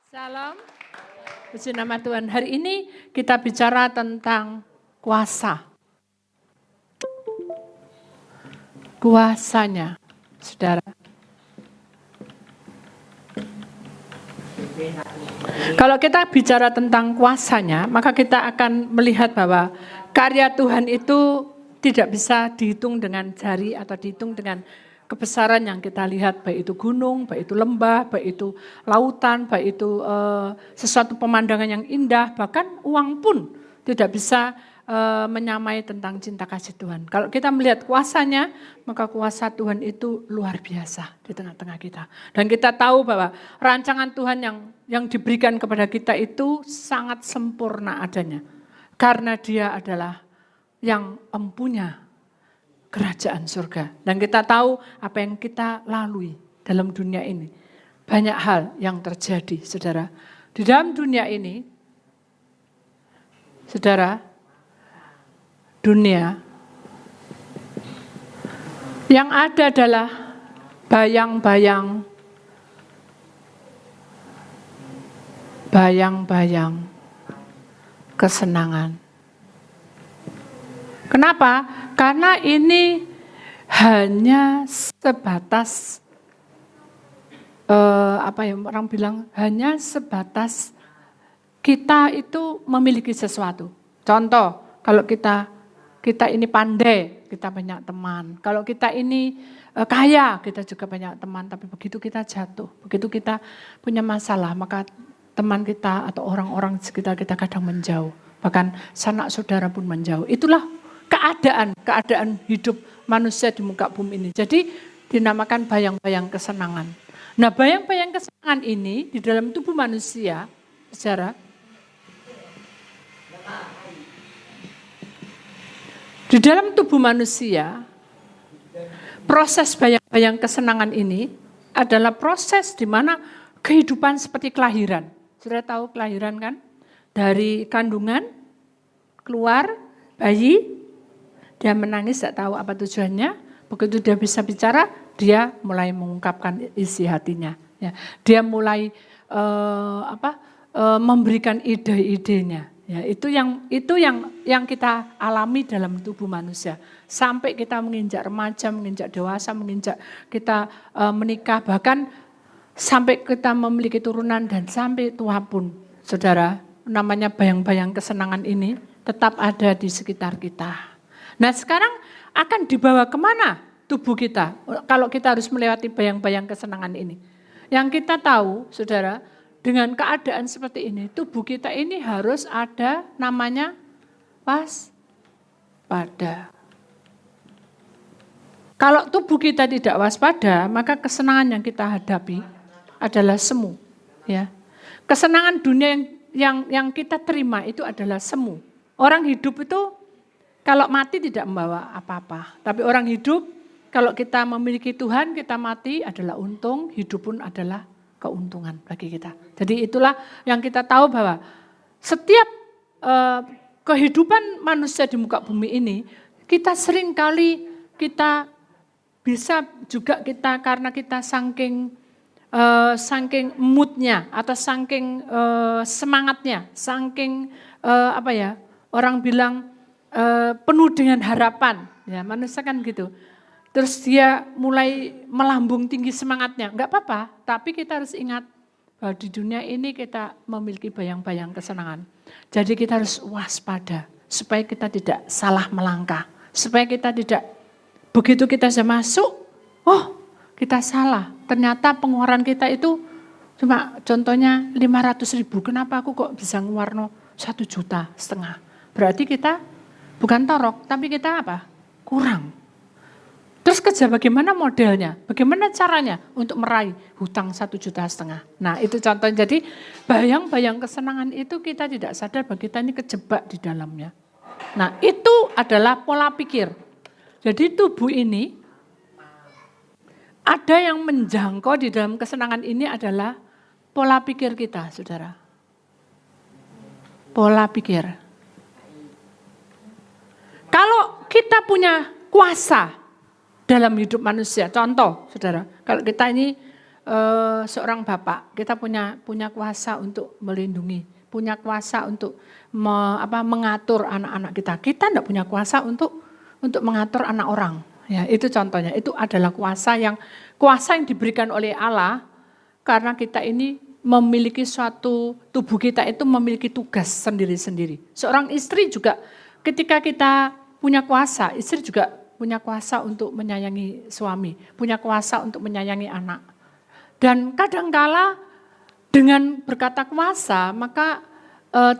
Salam, puji nama Tuhan. Hari ini kita bicara tentang kuasa. Kuasanya, saudara. Kalau kita bicara tentang kuasanya, maka kita akan melihat bahwa karya Tuhan itu tidak bisa dihitung dengan jari atau dihitung dengan kebesaran yang kita lihat, baik itu gunung, baik itu lembah, baik itu lautan, baik itu sesuatu pemandangan yang indah, bahkan uang pun tidak bisa menyamai tentang cinta kasih Tuhan. Kalau kita melihat kuasanya, maka kuasa Tuhan itu luar biasa di tengah-tengah kita. Dan kita tahu bahwa rancangan Tuhan yang diberikan kepada kita itu sangat sempurna adanya. Karena Dia adalah yang empunya kerajaan surga. Dan kita tahu apa yang kita lalui dalam dunia ini. Banyak hal yang terjadi, saudara. Di dalam dunia ini, saudara, dunia yang ada adalah bayang-bayang kesenangan. Kenapa? Karena ini hanya sebatas orang bilang hanya sebatas kita itu memiliki sesuatu. Contoh, kalau kita ini pandai, kita banyak teman. Kalau kita ini kaya, kita juga banyak teman. Tapi begitu kita jatuh, begitu kita punya masalah, maka teman kita atau orang-orang sekitar kita kadang menjauh. Bahkan sanak saudara pun menjauh. Itulah keadaan hidup manusia di muka bumi ini. Jadi dinamakan bayang-bayang kesenangan. Nah, bayang-bayang kesenangan ini di dalam tubuh manusia, secara di dalam tubuh manusia, proses bayang-bayang kesenangan ini adalah proses di mana kehidupan seperti kelahiran. Sudah tahu kelahiran kan? Dari kandungan, keluar, bayi, dia menangis, tidak tahu apa tujuannya. Begitu dia bisa bicara, dia mulai mengungkapkan isi hatinya. Ya, dia mulai memberikan ide-idenya. Ya, itu yang kita alami dalam tubuh manusia. Sampai kita menginjak remaja, menginjak dewasa, menginjak kita menikah, bahkan sampai kita memiliki turunan dan sampai tua pun, saudara, namanya bayang-bayang kesenangan ini tetap ada di sekitar kita. Nah, sekarang akan dibawa kemana tubuh kita kalau kita harus melewati bayang-bayang kesenangan ini? Yang kita tahu, saudara, dengan keadaan seperti ini, tubuh kita ini harus ada namanya waspada. Kalau tubuh kita tidak waspada, maka kesenangan yang kita hadapi adalah semu. Ya. Kesenangan dunia yang kita terima itu adalah semu. Orang hidup itu kalau mati tidak membawa apa-apa. Tapi orang hidup, kalau kita memiliki Tuhan, kita mati adalah untung, hidup pun adalah keuntungan bagi kita. Jadi itulah yang kita tahu bahwa setiap kehidupan manusia di muka bumi ini, kita seringkali kita bisa juga karena kita saking moodnya atau saking semangatnya, saking orang bilang penuh dengan harapan, ya manusia kan gitu. Terus dia mulai melambung tinggi semangatnya, enggak apa-apa, tapi kita harus ingat bahwa di dunia ini kita memiliki bayang-bayang kesenangan. Jadi kita harus waspada, supaya kita tidak salah melangkah, supaya kita tidak, begitu kita sudah masuk, kita salah, ternyata pengeluaran kita itu cuma contohnya 500.000, kenapa aku kok bisa ngeluarno 1,5 juta? Berarti kita bukan torok, tapi kita apa? Kurang. Terus kerja bagaimana modelnya? Bagaimana caranya untuk meraih hutang 1,5 juta? Nah itu contohnya. Jadi bayang-bayang kesenangan itu kita tidak sadar bahwa kita ini kejebak di dalamnya. Nah itu adalah pola pikir. Jadi tubuh ini ada yang menjangkau di dalam kesenangan ini adalah pola pikir kita, saudara. Pola pikir. Kalau kita punya kuasa dalam hidup manusia, contoh saudara, kalau kita ini seorang bapak, kita punya kuasa untuk melindungi, punya kuasa untuk mengatur anak-anak kita. Kita tidak punya kuasa untuk mengatur anak orang. Ya, itu contohnya. Itu adalah kuasa yang diberikan oleh Allah karena kita ini memiliki suatu tubuh kita itu memiliki tugas sendiri-sendiri. Seorang istri juga ketika kita punya kuasa, istri juga punya kuasa untuk menyayangi suami, punya kuasa untuk menyayangi anak. Dan kadangkala dengan berkata kuasa, maka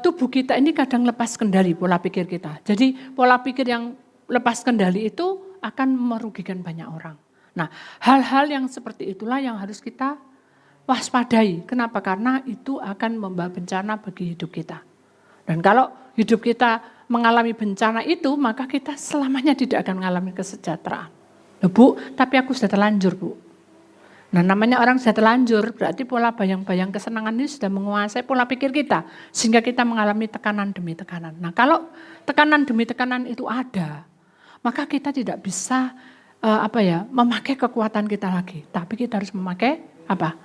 tubuh kita ini kadang lepas kendali pola pikir kita. Jadi pola pikir yang lepas kendali itu akan merugikan banyak orang. Nah, hal-hal yang seperti itulah yang harus kita waspadai. Kenapa? Karena itu akan membawa bencana bagi hidup kita. Dan kalau hidup kita mengalami bencana itu, maka kita selamanya tidak akan mengalami kesejahteraan. Loh, Bu, tapi aku sudah terlanjur, Bu. Nah, namanya orang sudah terlanjur, berarti pola bayang-bayang kesenangan ini sudah menguasai pola pikir kita. Sehingga kita mengalami tekanan demi tekanan. Nah, kalau tekanan demi tekanan itu ada, maka kita tidak bisa memakai kekuatan kita lagi. Tapi kita harus memakai apa?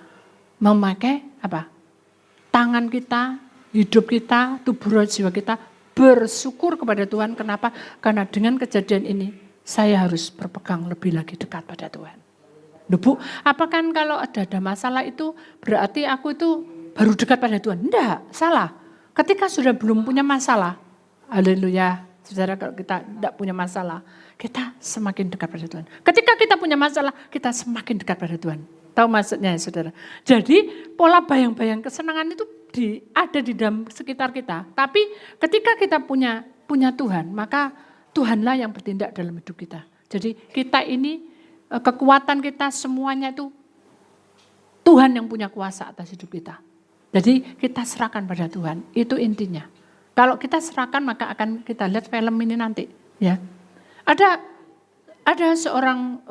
Tangan kita, hidup kita, tubuh roh jiwa kita bersyukur kepada Tuhan. Kenapa? Karena dengan kejadian ini saya harus berpegang lebih lagi dekat pada Tuhan. Loh, Bu, apakah kalau ada masalah itu berarti aku itu baru dekat pada Tuhan? Enggak, salah. Ketika sudah belum punya masalah, haleluya, saudara, kalau kita tidak punya masalah, kita semakin dekat pada Tuhan. Ketika kita punya masalah, kita semakin dekat pada Tuhan. Tahu maksudnya ya, saudara? Jadi pola bayang-bayang kesenangan itu ada di dalam sekitar kita. Tapi ketika kita punya Tuhan, maka Tuhanlah yang bertindak dalam hidup kita. Jadi kita ini, kekuatan kita semuanya itu Tuhan yang punya kuasa atas hidup kita. Jadi kita serahkan pada Tuhan, itu intinya. Kalau kita serahkan maka akan kita lihat film ini nanti. Ya, ada seorang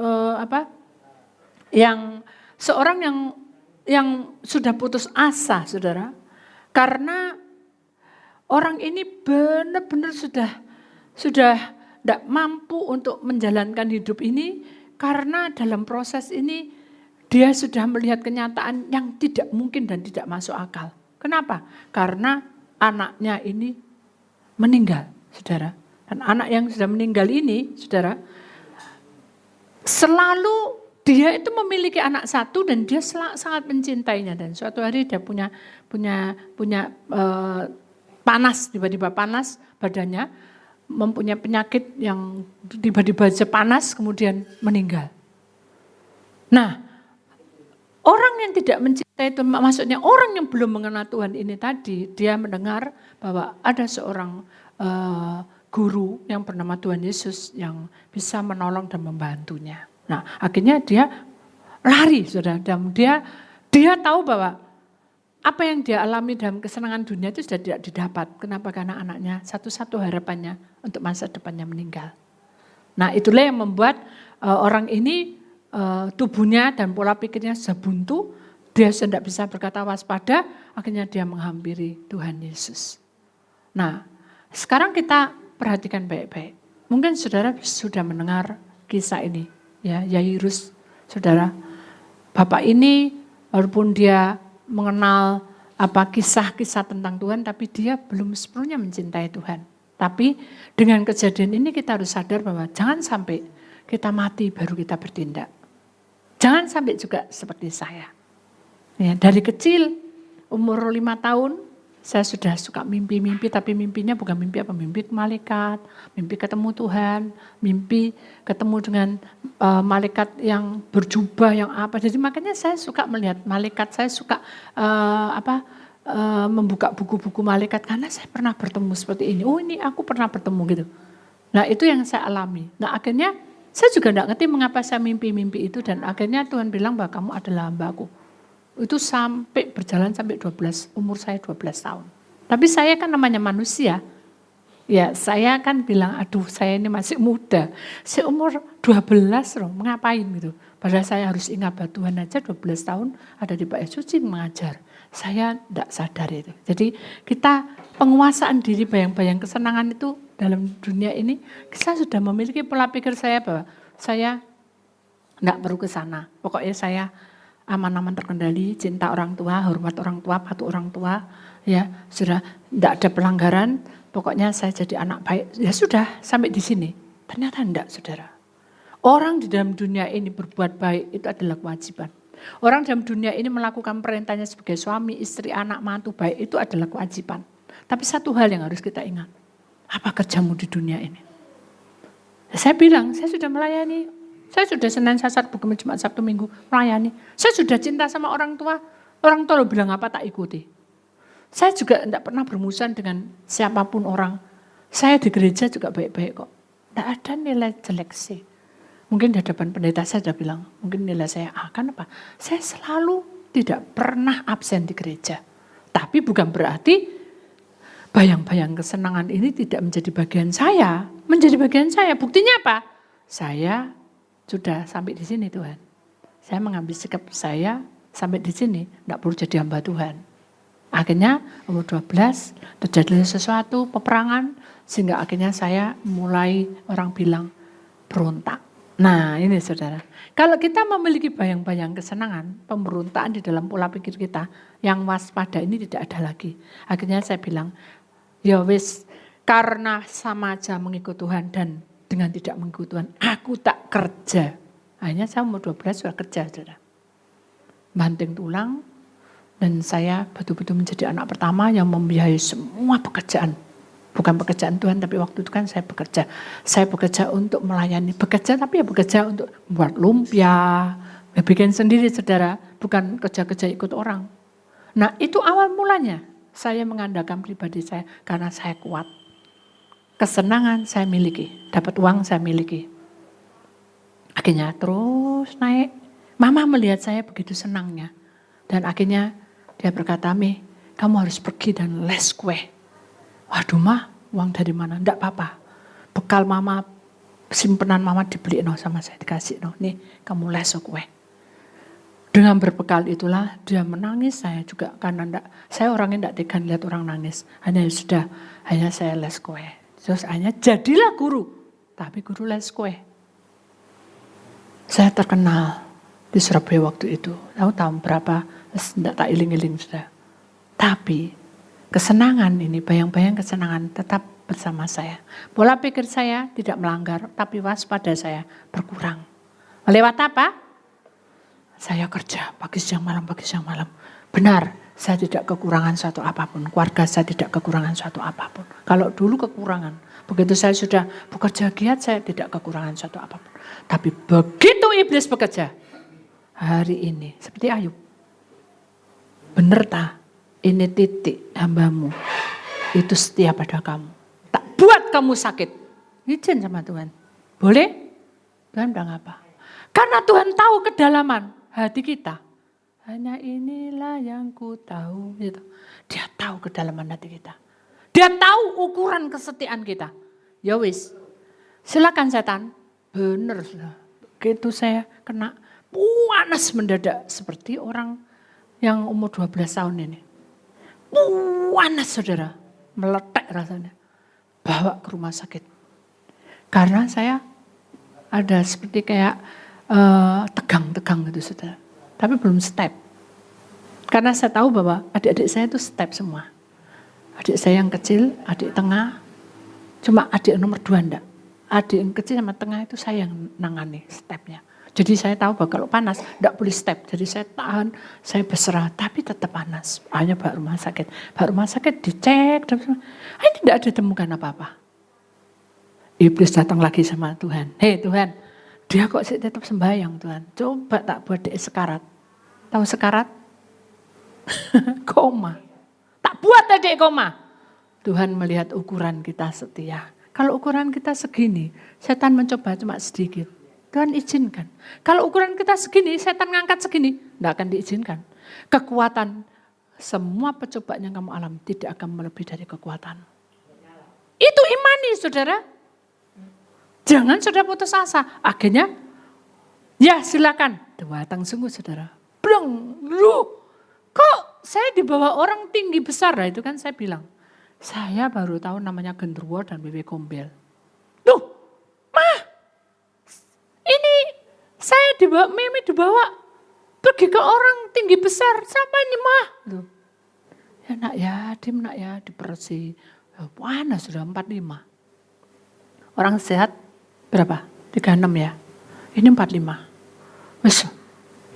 seorang yang sudah putus asa, saudara, karena orang ini benar-benar sudah tidak mampu untuk menjalankan hidup ini karena dalam proses ini dia sudah melihat kenyataan yang tidak mungkin dan tidak masuk akal. Kenapa? Karena anaknya ini meninggal, saudara. Dan anak yang sudah meninggal ini, saudara, selalu dia itu memiliki anak satu dan dia sangat mencintainya. Dan suatu hari dia punya panas, tiba-tiba panas badannya, mempunyai penyakit yang tiba-tiba panas kemudian meninggal. Nah, orang yang tidak mencintai itu, maksudnya orang yang belum mengenal Tuhan ini tadi, dia mendengar bahwa ada seorang guru yang bernama Tuhan Yesus yang bisa menolong dan membantunya. Nah, akhirnya dia lari, saudara. Dan dia tahu bahwa apa yang dia alami dalam kesenangan dunia itu sudah tidak didapat. Kenapa? Karena anaknya satu-satu harapannya untuk masa depannya meninggal. Nah, itulah yang membuat orang ini tubuhnya dan pola pikirnya sudah buntu. Dia sudah tidak bisa berkata waspada, akhirnya dia menghampiri Tuhan Yesus. Nah, sekarang kita perhatikan baik-baik. Mungkin saudara sudah mendengar kisah ini. Ya, Yairus, saudara. Bapak ini walaupun dia mengenal kisah-kisah tentang Tuhan, tapi dia belum sepenuhnya mencintai Tuhan. Tapi dengan kejadian ini kita harus sadar bahwa jangan sampai kita mati baru kita bertindak. Jangan sampai juga seperti saya. Ya, dari kecil, umur 5 tahun, saya sudah suka mimpi-mimpi, tapi mimpinya bukan mimpi malaikat, mimpi ketemu Tuhan, mimpi ketemu dengan malaikat yang berjubah, yang apa. Jadi makanya saya suka melihat malaikat, saya suka membuka buku-buku malaikat, karena saya pernah bertemu seperti ini. Oh, ini aku pernah bertemu gitu. Nah, itu yang saya alami. Nah, akhirnya saya juga tidak ngerti mengapa saya mimpi-mimpi itu, dan akhirnya Tuhan bilang bahwa kamu adalah hamba-Ku. Itu sampai berjalan sampai umur saya 12 tahun. Tapi saya kan namanya manusia. Ya, saya kan bilang, aduh saya ini masih muda. Saya umur 12 loh, ngapain gitu. Padahal saya harus ingat bahwa Tuhan aja 12 tahun ada di Bait Suci mengajar. Saya tidak sadar itu. Jadi kita penguasaan diri bayang-bayang kesenangan itu dalam dunia ini, saya sudah memiliki pola pikir saya bahwa saya tidak perlu ke sana. Pokoknya saya aman-aman terkendali, cinta orang tua, hormat orang tua, patuh orang tua, ya sudah tidak ada pelanggaran, pokoknya saya jadi anak baik, ya sudah sampai di sini. Ternyata enggak, saudara. Orang di dalam dunia ini berbuat baik itu adalah kewajiban. Orang dalam dunia ini melakukan perintahnya sebagai suami, istri, anak, mantu baik itu adalah kewajiban. Tapi satu hal yang harus kita ingat, apa kerjamu di dunia ini? Saya bilang, saya sudah melayani. Saya sudah Senin, Selasa, Rabu, Kamis, Jumat, Sabtu, Minggu melayani. Saya sudah cinta sama orang tua. Orang tua lo bilang apa tak ikuti. Saya juga tidak pernah bermusuhan dengan siapapun orang. Saya di gereja juga baik-baik kok. Tidak ada nilai jelek sih. Mungkin di hadapan pendeta saya sudah bilang, mungkin nilai saya A. Kenapa? Saya selalu tidak pernah absen di gereja. Tapi bukan berarti bayang-bayang kesenangan ini tidak menjadi bagian saya. Menjadi bagian saya. Buktinya apa? Saya sudah sampai di sini Tuhan. Saya mengambil sikap saya sampai di sini. Tidak perlu jadi hamba Tuhan. Akhirnya umur 12 terjadi sesuatu peperangan. Sehingga akhirnya saya mulai orang bilang berontak. Nah ini saudara. Kalau kita memiliki bayang-bayang kesenangan. Pemberontakan di dalam pola pikir kita. Yang waspada ini tidak ada lagi. Akhirnya saya bilang. Ya wis karena sama aja mengikut Tuhan dan dengan tidak mengikut Tuhan, aku tak kerja. Akhirnya saya umur 12 sudah kerja, saudara. Banting tulang, dan saya betul-betul menjadi anak pertama yang membiayai semua pekerjaan. Bukan pekerjaan Tuhan, tapi waktu itu kan saya bekerja. Saya bekerja untuk melayani, bekerja tapi ya bekerja untuk buat lumpia, ya bikin sendiri saudara, bukan kerja-kerja ikut orang. Nah itu awal mulanya, saya mengandalkan pribadi saya karena saya kuat. Kesenangan saya miliki, dapat uang saya miliki. Akhirnya terus naik. Mama melihat saya begitu senangnya. Dan akhirnya dia berkata, Mi, kamu harus pergi dan les kue. Waduh mah, uang dari mana? Enggak apa-apa. Bekal mama, simpenan mama dibeliin sama saya, dikasih. Nih, kamu les kue. Dengan berbekal itulah dia menangis, saya juga karena saya orangnya enggak tega lihat orang nangis. Hanya saya les kue. Terus hanya jadilah guru, tapi guru les kue. Saya terkenal di Surabaya waktu itu. Tahu tahun berapa? Tidak tak iling-iling sudah. Tapi kesenangan ini, bayang-bayang kesenangan tetap bersama saya. Pola pikir saya tidak melanggar, tapi waspada saya berkurang. Lewat apa? Saya kerja pagi siang malam, pagi siang malam. Benar. Saya tidak kekurangan suatu apapun. Keluarga saya tidak kekurangan suatu apapun. Kalau dulu kekurangan. Begitu saya sudah bekerja giat, saya tidak kekurangan suatu apapun. Tapi begitu iblis bekerja. Hari ini, seperti Ayub. Benar tak? Ini titik hambamu. Itu setia pada kamu. Tak buat kamu sakit. Izin sama Tuhan. Boleh? Tuhan bilang apa? Karena Tuhan tahu kedalaman hati kita. Hanya inilah yang ku tahu. Gitu. Dia tahu kedalaman hati kita. Dia tahu ukuran kesetiaan kita. Ya wis, silakan setan. Benar sudah. Begitu saya kena panas mendadak. Seperti orang yang umur 12 tahun ini. Panas saudara. Meletek rasanya. Bawa ke rumah sakit. Karena saya ada seperti kayak tegang-tegang gitu saudara. Tapi belum step. Karena saya tahu bahwa adik-adik saya itu step semua. Adik saya yang kecil, adik tengah. Cuma adik nomor 2 enggak. Adik yang kecil sama tengah itu saya yang nangani stepnya. Jadi saya tahu bahwa kalau panas enggak boleh step. Jadi saya tahan, saya berserah. Tapi tetap panas. Hanya bawa rumah sakit. Bawa rumah sakit dicek. Ini enggak ada temukan apa-apa. Iblis datang lagi sama Tuhan. Hei Tuhan, dia kok sih tetap sembahyang Tuhan. Coba tak buat dia sekarat. Tahu sekarat? Koma. Tak buat adik koma. Tuhan melihat ukuran kita setia. Kalau ukuran kita segini, setan mencoba cuma sedikit. Tuhan izinkan. Kalau ukuran kita segini, setan ngangkat segini, tidak akan diizinkan. Kekuatan, semua percobaan yang kamu alami tidak akan melebihi dari kekuatan. Itu imani saudara. Jangan saudara putus asa. Akhirnya, ya silakan. Datang sungguh saudara. Blong, kok saya di bawah orang tinggi besar lah itu kan saya bilang. Saya baru tahu namanya genderuwo dan bebek gombel. Tuh, mah, ini saya dibawa, Mimi dibawa Pergi ke orang tinggi besar, siapa ini mah? Loh. Ya nak ya, dipersi. Panas sudah 45. Orang sehat berapa? 36 ya. Ini 45. Wes,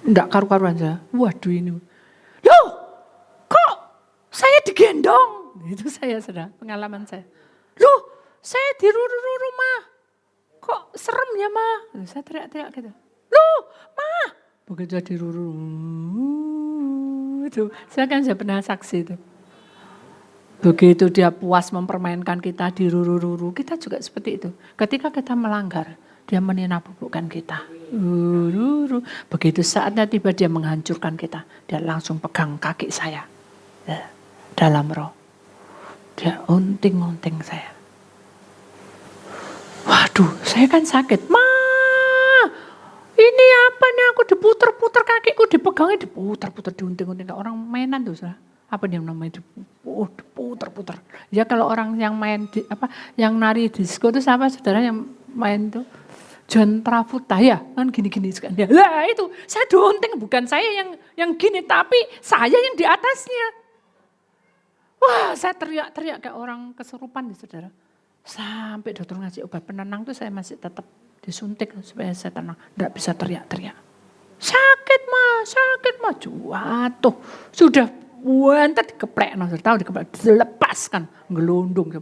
enggak karu-karuan saya. Waduh ini. Loh, kok saya digendong? Itu saya sudah pengalaman saya. Loh, saya diruru-ruru mah. Kok serem ya mah? Saya teriak-teriak gitu. Loh, mah. Begitu diruru. Itu, saya pernah saksi itu. Begitu dia puas mempermainkan kita diruru-ruru, kita juga seperti itu. Ketika kita melanggar, dia meninabobokan kita. Begitu saatnya tiba dia menghancurkan kita, dia langsung pegang kaki saya. Dalam roh. Dia unting-unting saya. Waduh, saya kan sakit. Ma, ini apa nih, aku diputer-puter kakiku, dipegangnya diputer-puter, diunting-unting. Orang mainan tuh, saudara. Apa dia namanya, diputer-puter. Ya kalau orang yang main, yang nari disco itu siapa saudara yang main tuh? John Travolta ya, kan gini-gini sekali. Lah itu, saya diunting, bukan saya yang gini, tapi saya yang di atasnya. Wah, saya teriak-teriak kayak orang kesurupan nih saudara. Sampai dokter ngasih obat penenang tuh saya masih tetap disuntik supaya saya tenang. Tidak bisa teriak-teriak. Sakit mah, jatuh. Sudah wanted dikeplek, tahu dikeplek, dilepaskan, ngelundung,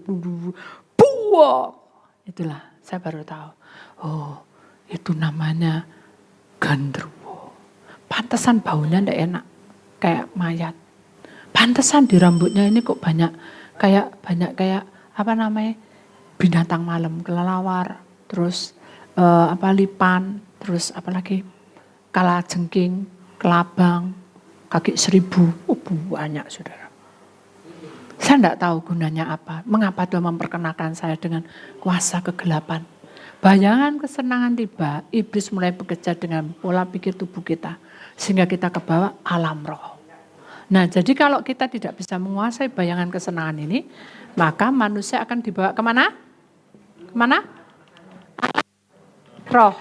buah. Itulah, saya baru tahu. Oh, itu namanya gandruwo. Pantesan baunya ndak enak, kayak mayat. Pantesan di rambutnya ini kok banyak kayak apa namanya, binatang malam, kelelawar, terus lipan, terus apalagi kalajengking, kelabang, kaki 1000, banyak saudara. Saya enggak tahu gunanya apa, mengapa Tuhan memperkenalkan saya dengan kuasa kegelapan. Bayangan kesenangan tiba, iblis mulai bekerja dengan pola pikir tubuh kita, sehingga kita kebawa alam roh. Nah jadi kalau kita tidak bisa menguasai bayangan kesenangan ini, maka manusia akan dibawa kemana? Kemana? Roh.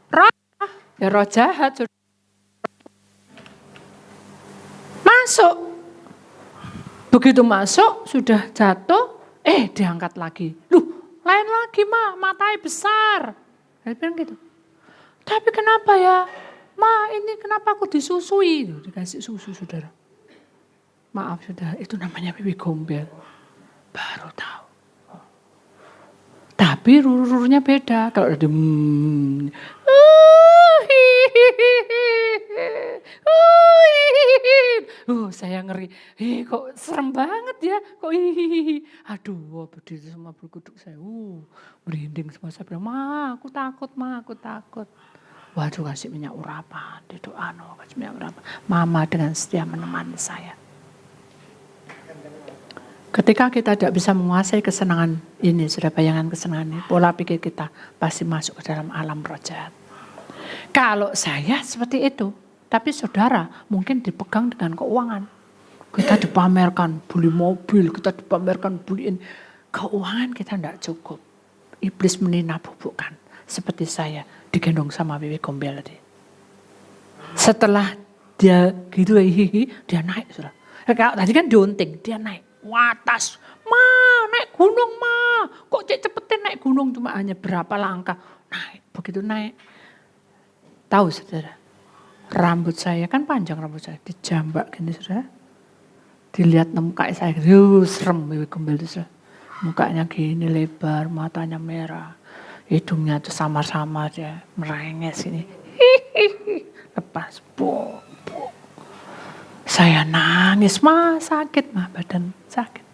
Roh, ya roh jahat. Masuk. Begitu masuk, sudah jatuh, diangkat lagi. Lain lagi mah, matanya besar. Saya bilang gitu. Tapi kenapa ya? Ma, ini kenapa aku disusui? Dikasih susu saudara. Maaf saudara, itu namanya pipi gombel. Baru tahu. Tapi ruru-rurunya beda. Kalau ada saya ngeri. Kok serem banget ya. Kok aduh, berdiri semua berkuduk saya. Merinding semua. Saya bilang, ma, aku takut. Waduh, kasih minyak urapan. Kasih minyak urapan. Mama dengan setia menemani saya. Ketika kita tidak bisa menguasai kesenangan ini, sudah bayangan kesenangan ini, pola pikir kita pasti masuk ke dalam alam roh jahat. Kalau saya seperti itu, tapi saudara mungkin dipegang dengan keuangan. Kita dipamerkan beli mobil, kita dipamerkan beliin. Keuangan kita tidak cukup. Iblis meninabobokan. Seperti saya digendong sama pipi gombel tadi. Setelah dia gitu, dia naik. Tadi kan diunting, dia naik. Watas, ma, naik gunung ma. Kok cepetin naik gunung, cuma hanya berapa langkah. Naik, begitu naik. Tahu saudara, rambut saya kan panjang rambut saya, dijambak gini saudara. Dilihat muka saya, serem pipi gombel itu saudara. Mukanya gini lebar, matanya merah. Hidungnya tuh samar-samar ya, merenges ini. Lepas, saya nangis, mah sakit, mah badan sakit.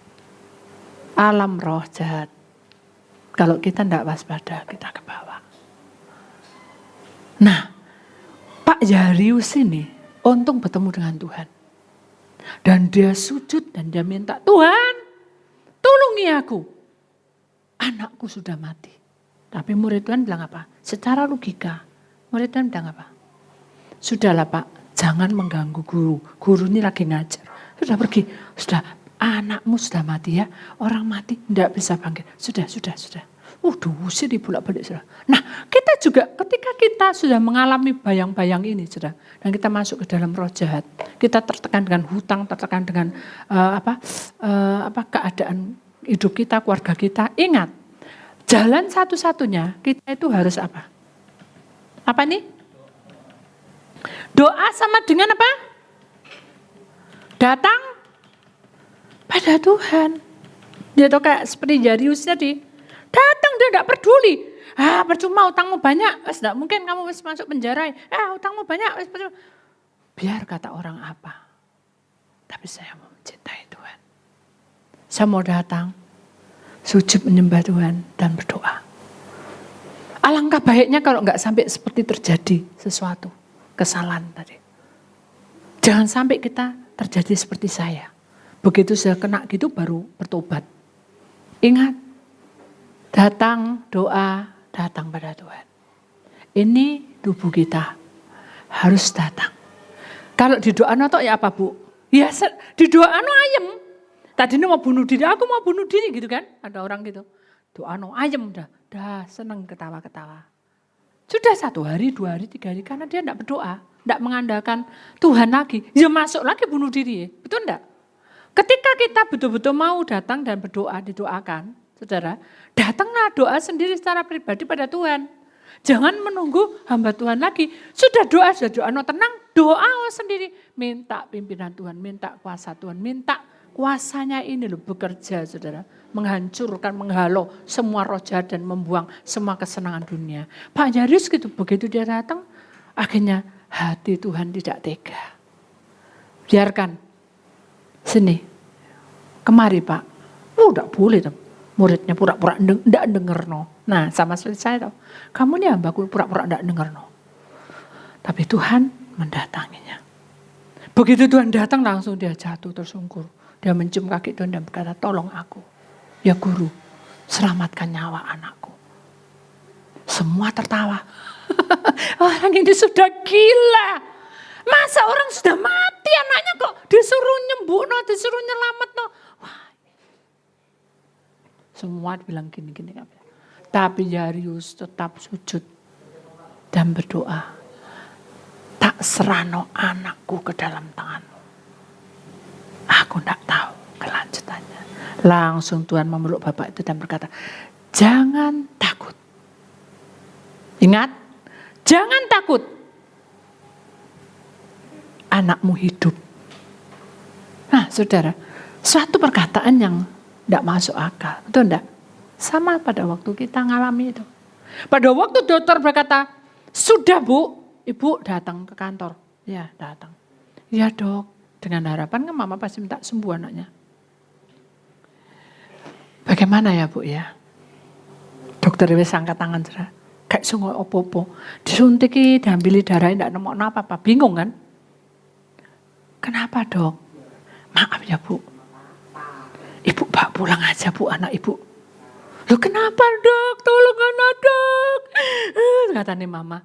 Alam roh jahat. Kalau kita tidak waspada, kita ke bawah. Nah, Pak Yarius ini untung bertemu dengan Tuhan. Dan dia sujud dan dia minta, Tuhan, tolongi aku. Anakku sudah mati. Tapi murid Tuhan bilang apa? Secara logika, murid Tuhan bilang apa? Sudahlah Pak, jangan mengganggu guru. Guru ini lagi ngajar. Sudah pergi. Sudah, anakmu sudah mati ya. Orang mati tidak bisa bangkit. Sudah. Diusir bolak-balik, saudara. Nah, kita juga ketika kita sudah mengalami bayang-bayang ini, saudara, dan kita masuk ke dalam roh jahat, kita tertekan dengan hutang, tertekan dengan keadaan hidup kita, keluarga kita. Ingat, jalan satu-satunya kita itu harus apa? Apa nih? Doa sama dengan apa? Datang pada Tuhan. Dia tuh kayak seperti Jarius tadi. Datang dia tidak peduli. Percuma utangmu banyak. Tidak mungkin kamu masuk penjara. Utangmu banyak. Biar kata orang apa. Tapi saya mau mencintai Tuhan. Saya mau datang. Sujud menyembah Tuhan dan berdoa. Alangkah baiknya kalau enggak sampai seperti terjadi sesuatu. Kesalahan tadi. Jangan sampai kita terjadi seperti saya. Begitu saya kena gitu baru bertobat. Ingat. Datang doa, datang pada Tuhan. Ini tubuh kita harus datang. Kalau di doa no ya apa Bu? Ya di doa no ayem. Tadi mau bunuh diri, aku mau bunuh diri gitu kan? Ada orang gitu. Doa no ayem dah seneng ketawa-ketawa. Sudah 1 hari, 2 hari, 3 hari karena dia tidak berdoa, tidak mengandalkan Tuhan lagi. Ya masuk lagi bunuh diri, betul enggak? Ketika kita betul-betul mau datang dan berdoa, didoakan, saudara, datanglah doa sendiri secara pribadi pada Tuhan. Jangan menunggu hamba Tuhan lagi. Sudah doa no tenang, doa sendiri. Minta pimpinan Tuhan, minta kuasa Tuhan, minta kuasanya ini loh bekerja, saudara. Menghancurkan, menghalau semua roh jahat dan membuang semua kesenangan dunia. Pak Jarius gitu, begitu dia datang, akhirnya hati Tuhan tidak tega. Biarkan, sini, kemari Pak. Tidak boleh tuh. Muridnya pura-pura enggak denger no. Nah sama seperti saya tau. Kamu nih hambaku pura-pura enggak denger no. Tapi Tuhan mendatanginya. Begitu Tuhan datang langsung dia jatuh tersungkur. Dia mencium kaki Tuhan dan berkata, tolong aku. Ya Guru, selamatkan nyawa anakku. Semua tertawa. Orang ini sudah gila. Masa orang sudah mati anaknya kok disuruh nyembuh no, disuruh nyelamat no. Semua bilang gini-gini. Tapi Jarius tetap sujud dan berdoa. Tak serano anakku ke dalam tanganmu. Aku tidak tahu kelanjutannya. Langsung Tuhan memeluk bapak itu dan berkata, jangan takut. Ingat, jangan takut. Anakmu hidup. Nah saudara, suatu perkataan yang tidak masuk akal, betul enggak? Sama pada waktu kita ngalami itu. Pada waktu dokter berkata, sudah Bu, Ibu datang ke kantor. Ya datang. Ya Dok, dengan harapan kan mama pasti minta sembuh anaknya. Bagaimana ya Bu ya? Dokter wis angkat tangan saudara. Kayak sungguh opo-opo. Disuntiki, diambili darah, tidak nemu apa-apa. Bingung kan? Kenapa Dok? Maaf ya Bu. Ibu bawa pulang aja Bu anak Ibu. Loh kenapa Dok? Tolong anak Dok. Katanya mama.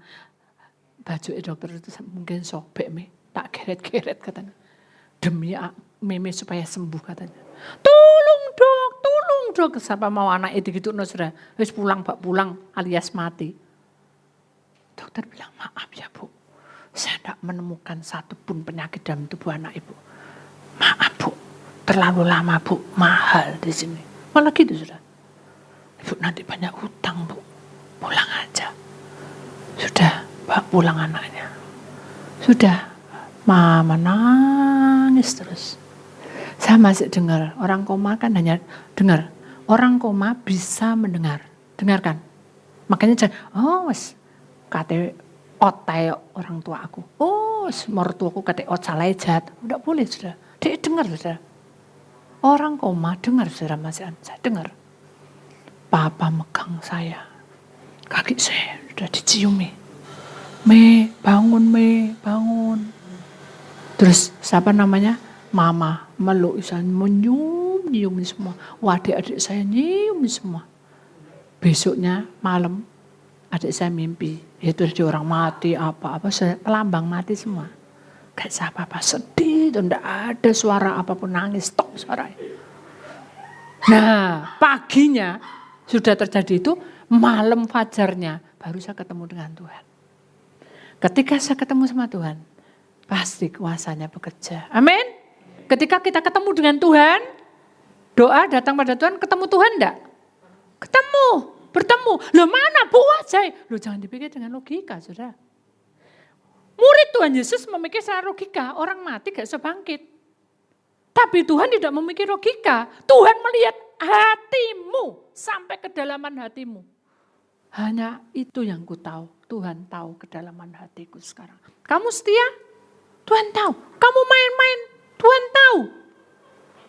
Baju dokter itu mungkin sobek me. Tak geret-geret katanya. Demi meme supaya sembuh katanya. Tolong Dok. Siapa mau anak itu gitu no sudah. Wis pulang Pak pulang alias mati. Dokter bilang maaf ya Bu. Saya tidak menemukan satupun penyakit dalam tubuh anak Ibu. Maaf Bu. Terlalu lama Bu, mahal di sini. Malah gitu sudah. Ibu nanti banyak hutang Bu, pulang aja. Sudah, bawa pulang anaknya. Sudah, mama nangis terus. Saya masih dengar, orang koma kan hanya dengar. Orang koma bisa mendengar, dengarkan. Makanya wes kate otai orang tua aku. Mertuaku kate ot salah jahat. Udah boleh sudah, dia dengar sudah. Orang koma dengar saudara Mas An, saya dengar. Papa megang saya. Kaki saya sudah diciumi. Bangun. Terus siapa namanya? Mama meluk saya menyium semua. Adik-adik saya nyium semua. Besoknya malam adik saya mimpi. Itu di orang mati apa-apa. Pelambang mati semua. Kayak siapa apa sedih, tidak ada suara apapun nangis, stop suaranya. Nah paginya sudah terjadi itu malam fajarnya baru saya ketemu dengan Tuhan. Ketika saya ketemu sama Tuhan, pasti kuasanya bekerja. Amin. Ketika kita ketemu dengan Tuhan, doa datang pada Tuhan, ketemu Tuhan enggak? Ketemu, bertemu. Loh mana Bu Ajai? Loh jangan dipikir dengan logika, saudara. Murid Tuhan Yesus memikir secara logika, orang mati gak bisa bangkit. Tapi Tuhan tidak memikir logika. Tuhan melihat hatimu sampai kedalaman hatimu. Hanya itu yang ku tahu. Tuhan tahu kedalaman hatiku sekarang. Kamu setia? Tuhan tahu. Kamu main-main? Tuhan tahu.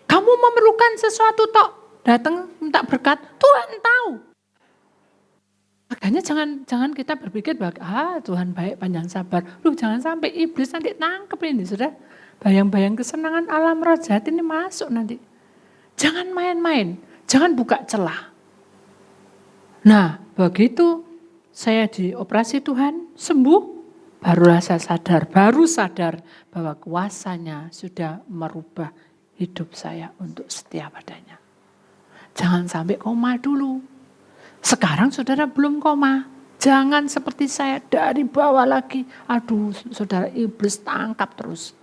Kamu memerlukan sesuatu tok, datang minta berkat? Tuhan tahu. Makanya jangan kita berpikir bahwa Tuhan baik panjang sabar. Loh jangan sampai iblis nanti tangkep ini sudah. Bayang-bayang kesenangan alam roh jahat ini masuk nanti. Jangan main-main, jangan buka celah. Nah begitu saya dioperasi Tuhan sembuh, barulah saya baru sadar bahwa kuasanya sudah merubah hidup saya untuk setia padanya. Jangan sampai koma dulu. Sekarang saudara belum koma. Jangan seperti saya dari bawah lagi. Aduh saudara iblis tangkap terus.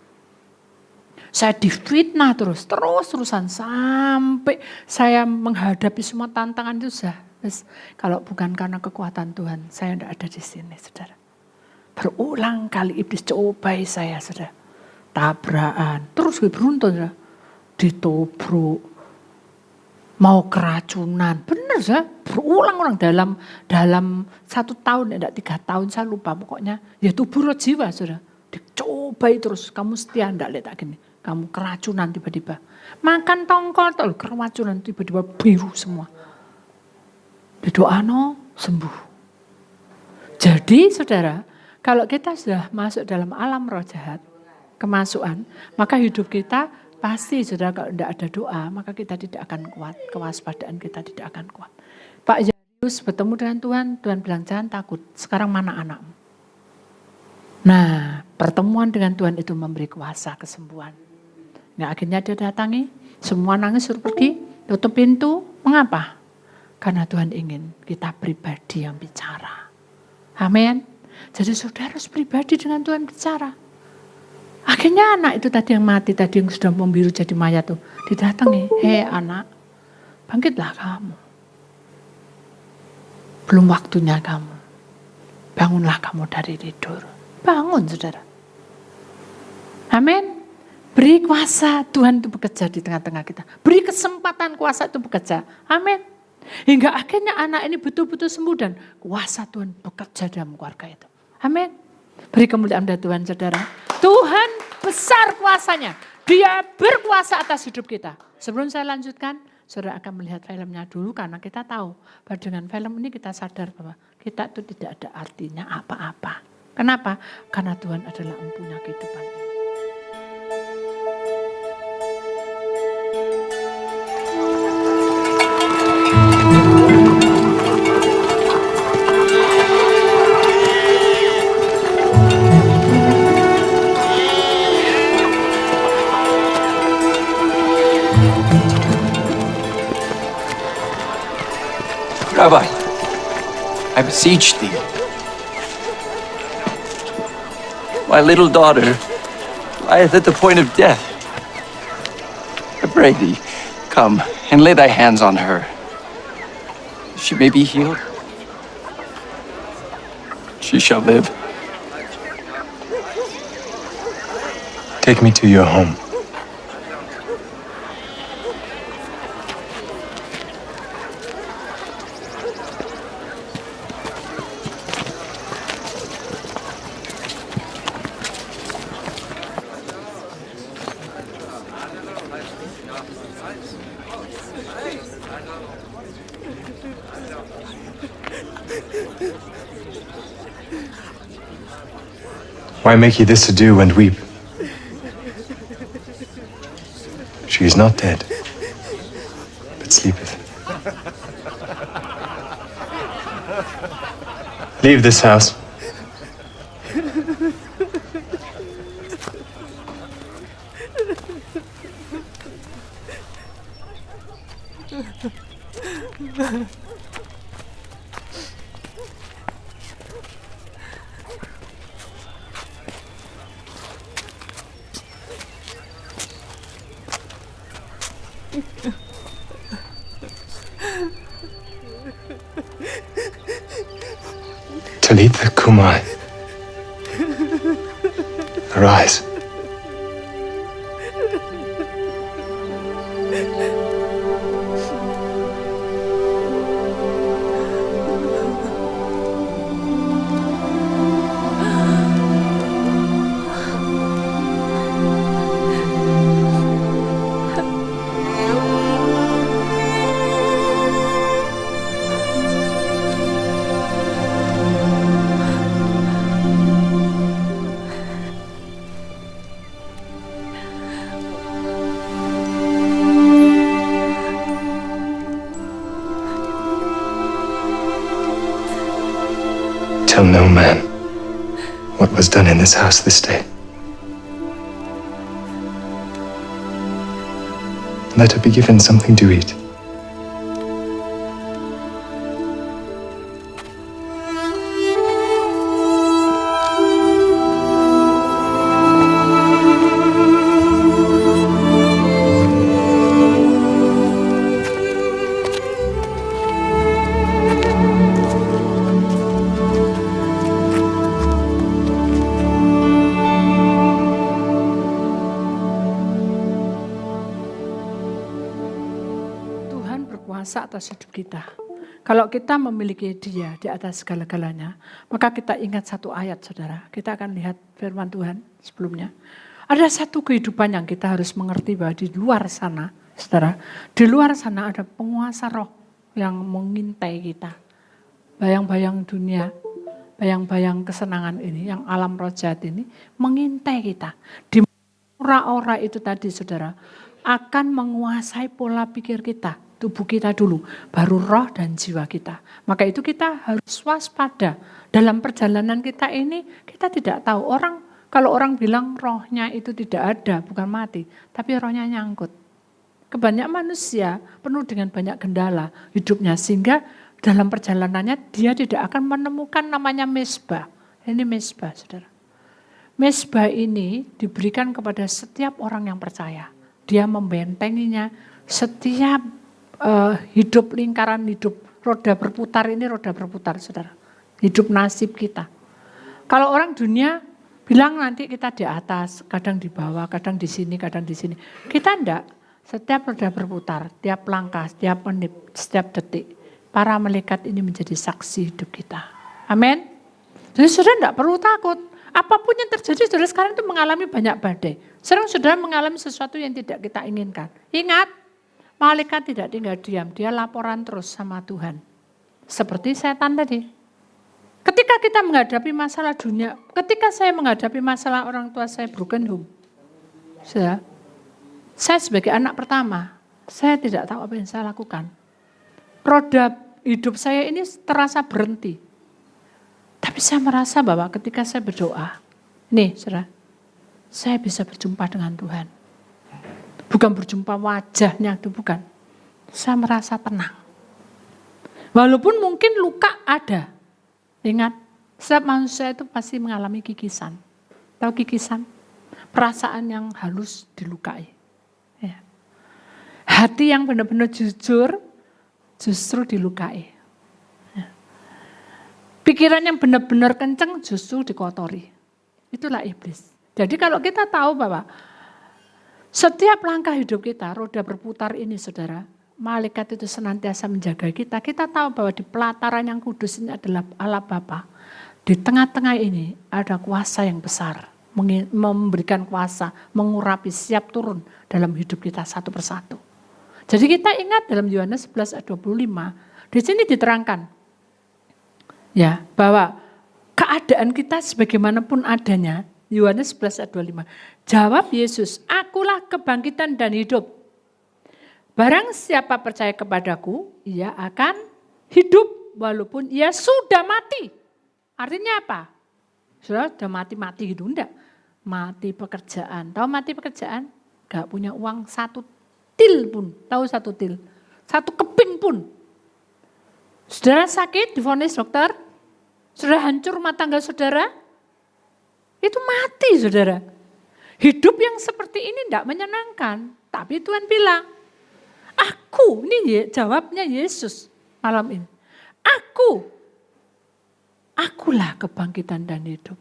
Saya difitnah terus-terusan sampai saya menghadapi semua tantangan itu sudah. Kalau bukan karena kekuatan Tuhan, saya tidak ada di sini saudara. Berulang kali iblis cobai saya saudara. Tabrakan, terus beruntun saudara. Ditobruk. Mau keracunan, benar ya, berulang-ulang dalam 1 tahun, tidak 3 tahun saya lupa pokoknya. Ya tubuh roh jiwa sudah, dicobai terus, kamu setia enggak lihat gini, kamu keracunan tiba-tiba. Makan tongkol, keracunan tiba-tiba biru semua. Didoano sembuh. Jadi saudara, kalau kita sudah masuk dalam alam roh jahat, kemasukan, maka hidup kita pasti saudara kalau tidak ada doa, maka kita tidak akan kuat. Kewaspadaan kita tidak akan kuat. Pak Jairus bertemu dengan Tuhan, Tuhan bilang jangan takut, sekarang mana anakmu? Nah, pertemuan dengan Tuhan itu memberi kuasa kesembuhan. Nah, akhirnya dia datangi, semua nangis suruh pergi, tutup pintu. Mengapa? Karena Tuhan ingin kita pribadi yang bicara. Amin. Jadi saudara harus pribadi dengan Tuhan bicara. Akhirnya anak itu tadi yang mati, tadi yang sudah membiru jadi mayat tuh, didatangi, hei anak, bangkitlah kamu. Belum waktunya kamu, bangunlah kamu dari tidur. Bangun saudara. Amin. Beri kuasa Tuhan itu bekerja di tengah-tengah kita. Beri kesempatan kuasa itu bekerja. Amin. Hingga akhirnya anak ini betul-betul sembuh dan kuasa Tuhan bekerja dalam keluarga itu. Amin. Beri kemuliaan dari Tuhan saudara. Tuhan besar kuasanya. Dia berkuasa atas hidup kita. Sebelum saya lanjutkan, saudara akan melihat filmnya dulu karena kita tahu bahwa dengan film ini kita sadar bahwa kita itu tidak ada artinya apa-apa. Kenapa? Karena Tuhan adalah empunya kehidupan ini. Rabbi, I beseech thee. My little daughter lieth at the point of death. I pray thee, come and lay thy hands on her. She may be healed. She shall live. Take me to your home. Why make ye this ado and weep? She is not dead, but sleepeth. Leave this house. Talitha Kumai. Arise. Tell no man what was done in this house this day. Let her be given something to eat. Tuhan berkuasa atas hidup kita. Kalau kita memiliki Dia di atas segala-galanya, maka kita ingat satu ayat, saudara. Kita akan lihat firman Tuhan sebelumnya. Ada satu kehidupan yang kita harus mengerti bahwa di luar sana, saudara, di luar sana ada penguasa roh yang mengintai kita. Bayang-bayang dunia, bayang-bayang kesenangan ini, yang alam roh jahat ini, mengintai kita. Di aura-aura itu tadi, saudara, akan menguasai pola pikir kita, tubuh kita dulu, baru roh dan jiwa kita. Maka itu kita harus waspada. Dalam perjalanan kita ini, kita tidak tahu. Kalau orang bilang rohnya itu tidak ada, bukan mati, tapi rohnya nyangkut. Kebanyakan manusia penuh dengan banyak kendala hidupnya, sehingga dalam perjalanannya dia tidak akan menemukan namanya mesbah. Ini mesbah, saudara. Mesbah ini diberikan kepada setiap orang yang percaya. Dia membentenginya setiap hidup, lingkaran hidup, roda berputar ini roda berputar, saudara. Hidup nasib kita. Kalau orang dunia bilang nanti kita di atas, kadang di bawah, kadang di sini, kadang di sini. Kita enggak. Setiap roda berputar, tiap langkah, setiap menit, setiap detik. Para malaikat ini menjadi saksi hidup kita. Amin. Jadi saudara enggak perlu takut. Apapun yang terjadi, saudara sekarang itu mengalami banyak badai. Sering saudara mengalami sesuatu yang tidak kita inginkan. Ingat, malaikat tidak tinggal diam, dia laporan terus sama Tuhan. Seperti setan tadi. Ketika kita menghadapi masalah dunia, ketika saya menghadapi masalah orang tua saya broken home, saya sebagai anak pertama, saya tidak tahu apa yang saya lakukan. Roda hidup saya ini terasa berhenti. Tapi saya merasa bahwa ketika saya berdoa, nih saudara, saya bisa berjumpa dengan Tuhan. Bukan berjumpa wajahnya, itu bukan. Saya merasa tenang. Walaupun mungkin luka ada. Ingat, setiap manusia itu pasti mengalami kikisan. Tahu kikisan? Perasaan yang halus dilukai. Ya. Hati yang benar-benar jujur, justru dilukai. Pikiran yang benar-benar kenceng justru dikotori. Itulah iblis. Jadi kalau kita tahu bahwa setiap langkah hidup kita, roda berputar ini saudara, malaikat itu senantiasa menjaga kita. Kita tahu bahwa di pelataran yang kudus ini adalah Allah Bapa. Di tengah-tengah ini ada kuasa yang besar. Memberikan kuasa, mengurapi, siap turun dalam hidup kita satu persatu. Jadi kita ingat dalam Yohanes 11 ayat 25, di sini diterangkan. Ya, bahwa keadaan kita sebagaimanapun adanya, Yohanes 11 ayat 25. Jawab Yesus, akulah kebangkitan dan hidup. Barang siapa percaya kepadaku, ia akan hidup walaupun ia sudah mati. Artinya apa? Sudah mati-mati gitu, enggak. Mati pekerjaan. Tahu mati pekerjaan? Gak punya uang satu til pun. Tahu satu til? Satu keping pun. Saudara sakit, divonis dokter. Saudara hancur rumah tangga saudara. Itu mati saudara. Hidup yang seperti ini tidak menyenangkan. Tapi Tuhan bilang, ini jawabnya Yesus malam ini. Akulah kebangkitan dan hidup.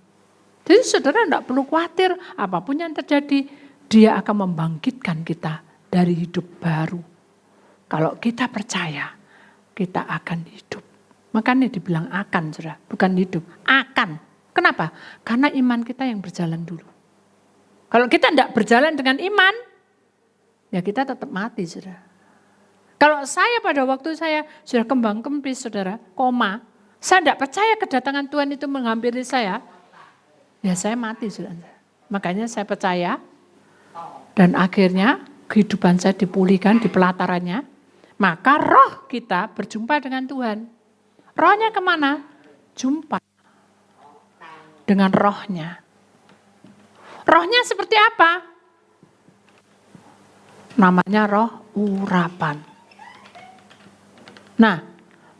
Jadi saudara tidak perlu khawatir apapun yang terjadi, dia akan membangkitkan kita dari hidup baru. Kalau kita percaya, kita akan hidup. Makanya dibilang akan, saudara, bukan hidup, akan. Kenapa? Karena iman kita yang berjalan dulu. Kalau kita tidak berjalan dengan iman, ya kita tetap mati, saudara. Kalau saya pada waktu saya sudah kembang kempis, saudara, koma, saya tidak percaya kedatangan Tuhan itu menghampiri saya, ya saya mati, saudara. Makanya saya percaya, dan akhirnya kehidupan saya dipulihkan di pelatarannya, maka roh kita berjumpa dengan Tuhan. Rohnya kemana? Jumpa dengan rohnya. Rohnya seperti apa? Namanya roh urapan. Nah,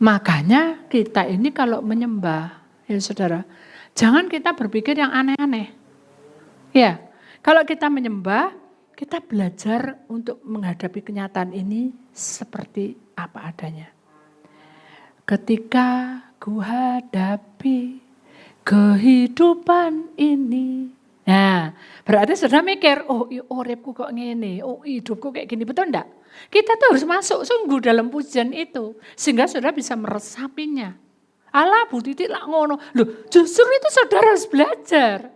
makanya kita ini kalau menyembah, ya saudara, jangan kita berpikir yang aneh-aneh. Ya, kalau kita menyembah, kita belajar untuk menghadapi kenyataan ini seperti apa adanya. Ketika ku hadapi kehidupan ini. Nah, berarti saudara mikir, oh uripku kok ngene, oh hidupku kayak gini, betul enggak? Kita tuh harus masuk sungguh dalam pujian itu, sehingga saudara bisa meresapinya. Alah Bu Titi lah ngono, loh justru itu saudara harus belajar.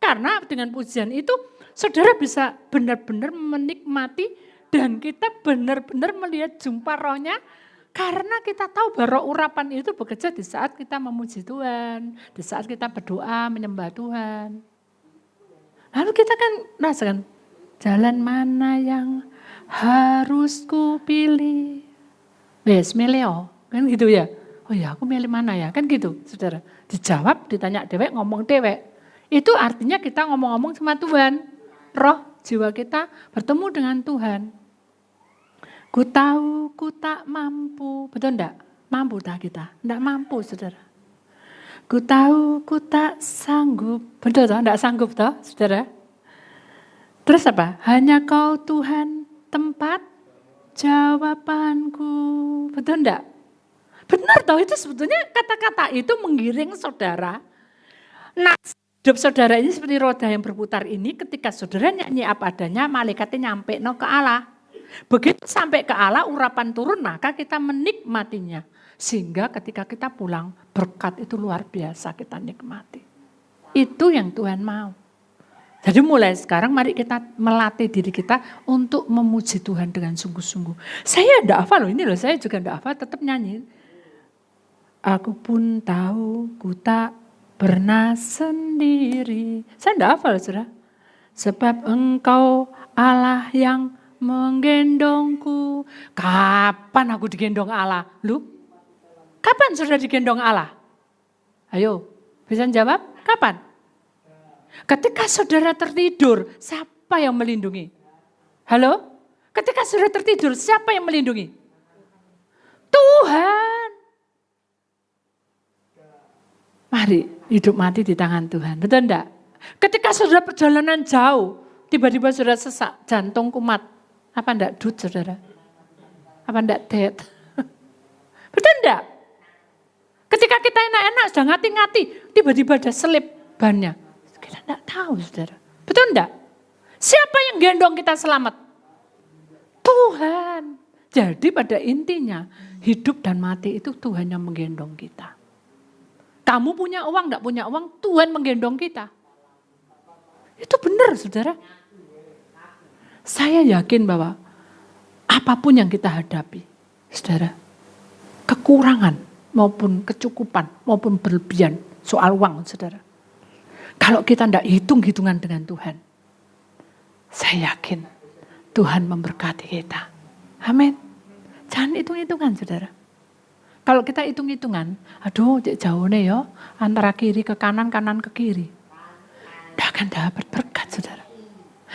Karena dengan pujian itu, saudara bisa benar-benar menikmati dan kita benar-benar melihat jumpa rohnya. Karena kita tahu bahwa urapan itu bekerja di saat kita memuji Tuhan, di saat kita berdoa menyembah Tuhan. Lalu kita kan rasakan, jalan mana yang harus ku pilih? Wes milih kan gitu ya. Oh ya aku milih mana ya, kan gitu saudara. Dijawab, ditanya dewek, ngomong dewek. Itu artinya kita ngomong-ngomong sama Tuhan. Roh jiwa kita bertemu dengan Tuhan. Ku tahu ku tak mampu, betul enggak? Mampu tak kita? Enggak mampu saudara. Ku tahu ku tak sanggup, betul toh? Enggak sanggup toh saudara? Terus apa? Hanya kau Tuhan tempat jawabanku, betul enggak? Benar toh, itu sebetulnya kata-kata itu menggiring saudara. Nah, hidup saudara ini seperti roda yang berputar ini, ketika saudara nyanyi apa adanya, malaikatnya nyampe no ke Allah. Begitu sampai ke Allah, urapan turun, maka kita menikmatinya. Sehingga ketika kita pulang, berkat itu luar biasa kita nikmati. Itu yang Tuhan mau. Jadi mulai sekarang mari kita melatih diri kita untuk memuji Tuhan dengan sungguh-sungguh. Saya enggak hafal loh, ini loh saya juga enggak hafal, tetap nyanyi. Aku pun tahu ku tak pernah sendiri. Saya enggak hafal saudara. Sebab engkau Allah yang menggendongku. Kapan aku digendong Allah? Lu? Kapan sudah digendong Allah? Ayo, bisa jawab? Kapan? Ketika saudara tertidur, siapa yang melindungi? Halo? Ketika saudara tertidur, siapa yang melindungi? Tuhan. Mari hidup mati di tangan Tuhan, betul enggak? Ketika saudara perjalanan jauh, tiba-tiba saudara sesak, jantung kumat. Apa enggak dut saudara? Apa enggak dead? Betul enggak? Ketika kita enak-enak sudah ngati-ngati, tiba-tiba ada selip bannya. Kita enggak tahu saudara. Betul enggak? Siapa yang gendong kita selamat? Tuhan. Jadi pada intinya hidup dan mati itu Tuhan yang menggendong kita. Kamu punya uang, enggak punya uang, Tuhan menggendong kita. Itu benar saudara. Saya yakin bahwa apapun yang kita hadapi, saudara, kekurangan maupun kecukupan maupun berlebihan soal uang, saudara. Kalau kita tidak hitung-hitungan dengan Tuhan, saya yakin Tuhan memberkati kita. Amin. Jangan hitung-hitungan, saudara. Kalau kita hitung-hitungan, aduh jauh nih ya, antara kiri ke kanan, kanan ke kiri. Tidak akan dapat berkat, saudara.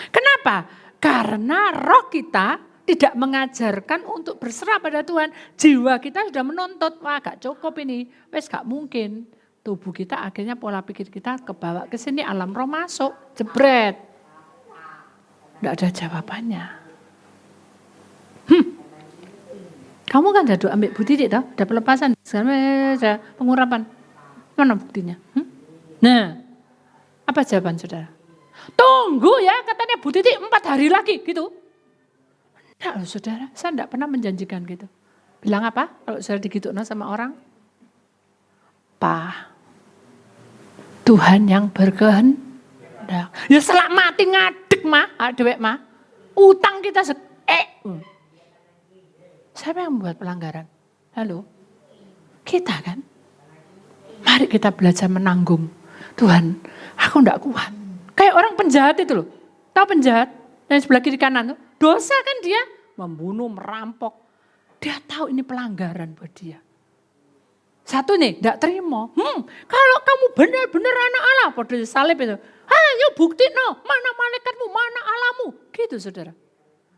Kenapa? Karena roh kita tidak mengajarkan untuk berserah pada Tuhan. Jiwa kita sudah menuntut, wah gak cukup ini, wes gak mungkin. Tubuh kita akhirnya pola pikir kita kebawa ke sini, alam roh masuk, jebret. Tidak ada jawabannya. Kamu kan udah ambil Bu Titik toh, ada pelepasan, sekarang ada pengurapan. Mana buktinya? Nah, apa jawaban saudara? Tunggu ya, katanya Bu Titik 4 hari lagi gitu. Enggak loh saudara, saya enggak pernah menjanjikan gitu. Bilang apa kalau saudara digituin sama orang? Tuhan yang berkehendak. Ya selak mati ngadek mah, dewek mah. Utang kita Siapa yang membuat pelanggaran? Halo? Kita kan? Mari kita belajar menanggung. Tuhan, aku enggak kuat. Kayak orang penjahat itu loh. Tahu penjahat? Yang sebelah kiri kanan tuh. Dosa kan dia. Membunuh, merampok. Dia tahu ini pelanggaran buat dia. Satu nih, enggak terima. Kalau kamu benar-benar anak Allah. Pada salib itu. Ayo bukti no. Mana malaikatmu, mana Allahmu. Gitu saudara.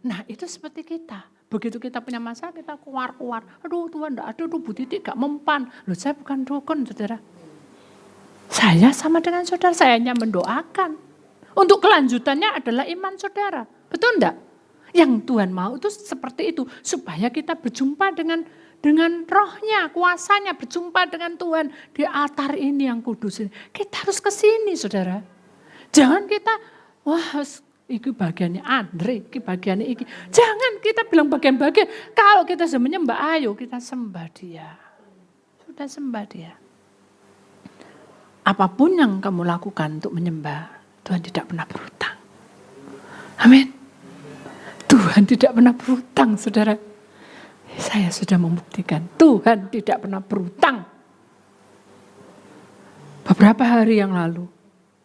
Nah itu seperti kita. Begitu kita punya masalah, kita keluar-keluar. Aduh Tuhan, aduh Bu Titik gak mempan. Loh saya bukan dukun saudara. Saya sama dengan saudara, saya hanya mendoakan. Untuk kelanjutannya adalah iman saudara. Betul enggak? Yang Tuhan mau itu seperti itu. Supaya kita berjumpa dengan rohnya, kuasanya. Berjumpa dengan Tuhan di altar ini yang kudus ini. Kita harus ke sini saudara. Jangan kita, wah iki bagiannya Andre, iki bagiannya iki. Jangan kita bilang bagian-bagian. Kalau kita sudah menyembah, ayo kita sembah dia. Sudah sembah dia. Apapun yang kamu lakukan untuk menyembah, Tuhan tidak pernah berhutang. Amin. Tuhan tidak pernah berhutang, saudara. Saya sudah membuktikan, Tuhan tidak pernah berhutang. Beberapa hari yang lalu,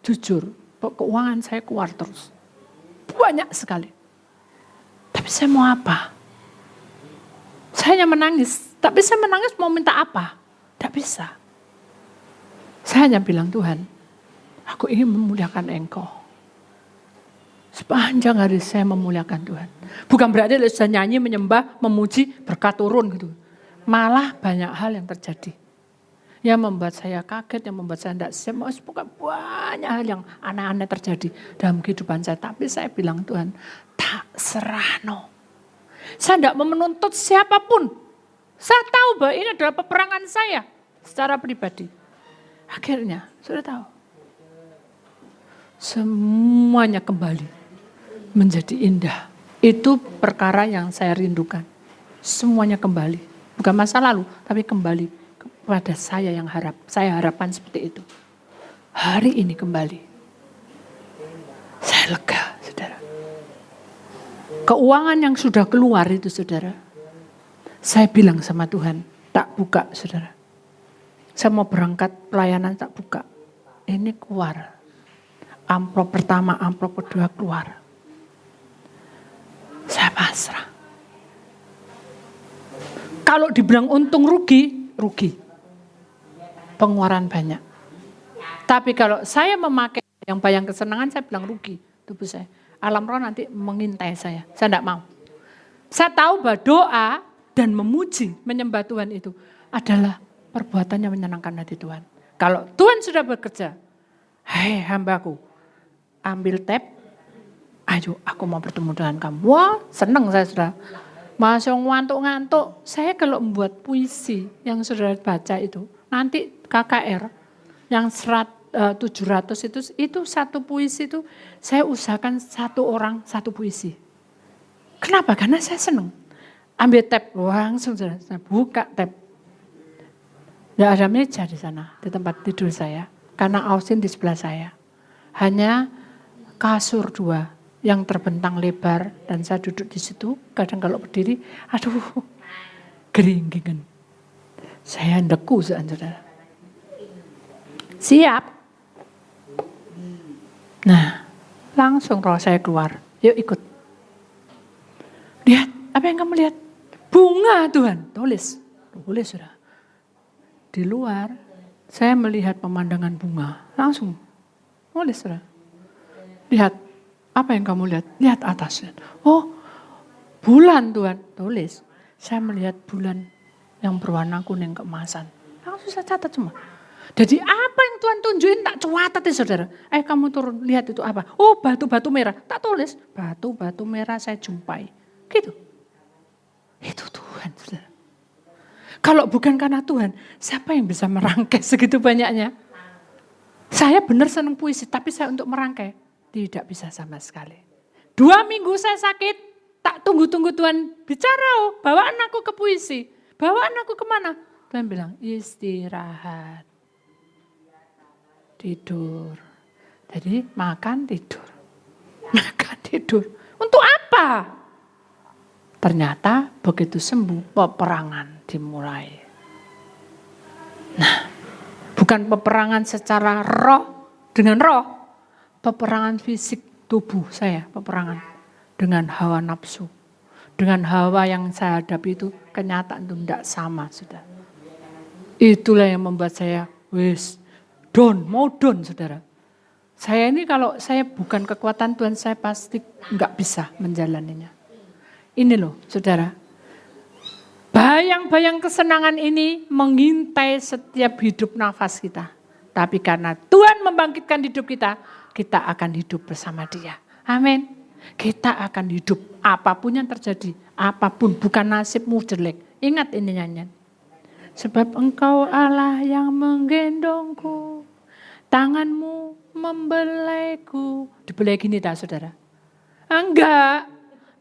jujur, keuangan saya keluar terus. Banyak sekali. Tapi saya mau apa? Saya hanya menangis. Tapi saya menangis mau minta apa? Tidak bisa. Saya hanya bilang Tuhan, aku ingin memuliakan Engkau. Sepanjang hari saya memuliakan Tuhan. Bukan berarti saya nyanyi, menyembah, memuji, berkat turun gitu. Malah banyak hal yang terjadi. Yang membuat saya kaget, yang membuat saya tidak siap. Banyak hal yang aneh-aneh terjadi dalam kehidupan saya. Tapi saya bilang Tuhan, tak serah no. Saya tidak menuntut siapapun. Saya tahu bahwa ini adalah peperangan saya secara pribadi. Akhirnya, sudah tahu. Semuanya kembali menjadi indah. Itu perkara yang saya rindukan. Semuanya kembali. Bukan masa lalu, tapi kembali. Kepada saya yang saya harapkan seperti itu. Hari ini kembali. Saya lega, saudara. Keuangan yang sudah keluar itu, saudara. Saya bilang sama Tuhan, tak buka, saudara. Saya mau berangkat pelayanan, tak buka. Ini keluar. Amplop pertama, amplop kedua keluar. Saya pasrah. Kalau dibilang untung rugi, rugi. Pengeluaran banyak. Tapi kalau saya memakai yang bayang kesenangan, saya bilang rugi tubuh saya. Alam roh nanti mengintai saya. Saya tidak mau. Saya tahu bahwa doa dan memuji, menyembah Tuhan itu adalah perbuatan yang menyenangkan hati Tuhan. Kalau Tuhan sudah bekerja, hei hambaku, ambil tab, ayo aku mau bertemu dengan kamu. Wah senang saya sudah. Masih ngantuk-ngantuk. Saya kalau membuat puisi yang sudah baca itu, nanti KKR yang 700 itu satu puisi itu saya usahakan satu orang satu puisi. Kenapa? Karena saya senang. Ambil tab langsung saya buka tab. Tidak ada meja di sana di tempat tidur saya karena ausin di sebelah saya. Hanya kasur 2 yang terbentang lebar dan saya duduk di situ. Kadang kalau berdiri, aduh, geringgingan. Saya ndeku saudara. Siap. Nah, langsung roh saya keluar. Yuk ikut. Lihat, apa yang kamu lihat? Bunga Tuhan, tulis. Tulis sudah. Di luar, saya melihat pemandangan bunga. Langsung, tulis sudah. Lihat, apa yang kamu lihat? Lihat atasnya. Oh, bulan Tuhan, tulis. Saya melihat bulan yang berwarna kuning keemasan. Langsung saya catat semua. Jadi apa yang Tuhan tunjukin tak catat ya saudara. Kamu turun, lihat itu apa. Oh batu-batu merah, tak tulis. Batu-batu merah saya jumpai. Gitu. Itu Tuhan saudara. Kalau bukan karena Tuhan, siapa yang bisa merangkai segitu banyaknya? Saya benar senang puisi, tapi saya untuk merangkai tidak bisa sama sekali. 2 minggu saya sakit, tak tunggu-tunggu Tuhan bicara, bawaan aku ke puisi. Bawaan aku kemana? Tuhan bilang, istirahat. Tidur. Jadi makan tidur. Makan tidur. Untuk apa? Ternyata begitu sembuh, peperangan dimulai. Nah, bukan peperangan secara roh dengan roh. Peperangan fisik tubuh saya, peperangan dengan hawa nafsu. Dengan hawa yang saya hadapi itu kenyataan itu tidak sama, sudah. Itulah yang membuat saya mau down, saudara. Saya ini kalau saya bukan kekuatan Tuhan, saya pasti nggak bisa menjalaninya. Ini loh, saudara. Bayang-bayang kesenangan ini mengintai setiap hidup nafas kita. Tapi karena Tuhan membangkitkan hidup kita, kita akan hidup bersama Dia. Amin. Kita akan hidup apapun yang terjadi, apapun, bukan nasibmu jelek. Ingat ini nyanyian. Sebab Engkau Allah yang menggendongku, tanganmu membelaiku. Dibelai gini tak saudara? Enggak,